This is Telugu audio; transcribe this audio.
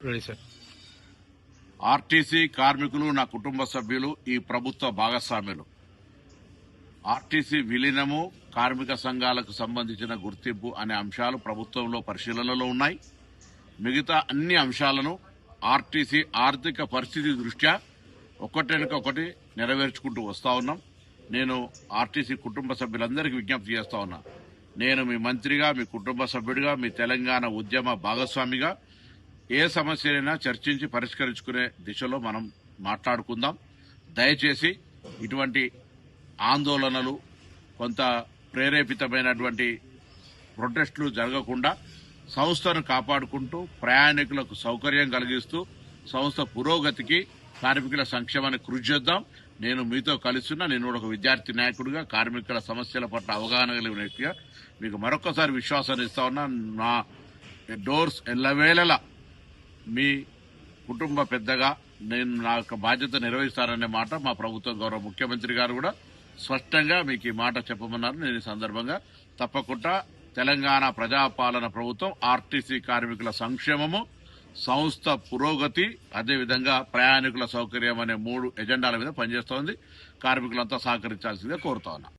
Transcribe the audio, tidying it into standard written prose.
Ready sir. ఆర్టీసీ కార్మికులు నా కుటుంబ సభ్యులు ఈ ప్రభుత్వ భాగస్వాములు. ఆర్టీసీ విలీనము, కార్మిక సంఘాలకు సంబంధించిన గుర్తింపు అనే అంశాలు ప్రభుత్వంలో పరిశీలనలో ఉన్నాయి. మిగతా అన్ని అంశాలను ఆర్టీసీ ఆర్థిక పరిస్థితి దృష్ట్యా ఒకటి నెరవేర్చుకుంటూ వస్తా ఉన్నాం. నేను ఆర్టీసీ కుటుంబ సభ్యులందరికీ విజ్ఞప్తి చేస్తా ఉన్నా. నేను మీ మంత్రిగా, మీ కుటుంబ సభ్యుడిగా, మీ తెలంగాణ ఉద్యమ భాగస్వామిగా ఏ సమస్యలైనా చర్చించి పరిష్కరించుకునే దిశలో మనం మాట్లాడుకుందాం. దయచేసి ఇటువంటి ఆందోళనలు, కొంత ప్రేరేపితమైనటువంటి ప్రొటెస్టులు జరగకుండా సంస్థను కాపాడుకుంటూ ప్రయాణికులకు సౌకర్యం కలిగిస్తూ సంస్థ పురోగతికి, కార్మికుల సంక్షేమానికి కృషి చేద్దాం. నేను మీతో కలుస్తున్నా. నేను కూడా ఒక విద్యార్థి నాయకుడిగా, కార్మికుల సమస్యల పట్ల అవగాహన కలిగిన వ్యక్తిగా మీకు మరొకసారి విశ్వాసాన్ని ఇస్తా ఉన్నా. నా డోర్స్ ఎల్లవేళలా మీ కుటుంబ పెద్దగా నేను నా యొక్క బాధ్యత నిర్వహిస్తాననే మాట మా ప్రభుత్వ గౌరవ ముఖ్యమంత్రి గారు కూడా స్పష్టంగా మీకు ఈ మాట చెప్పమన్నారు. నేను ఈ సందర్భంగా తప్పకుండా తెలంగాణ ప్రజాపాలన ప్రభుత్వం ఆర్టీసీ కార్మికుల సంక్షేమము, సంస్థ పురోగతి, అదేవిధంగా ప్రయాణికుల సౌకర్యం అనే 3 ఎజెండాల మీద పనిచేస్తోంది. కార్మికులంతా సహకరించాల్సిందిగా కోరుతా ఉన్నా.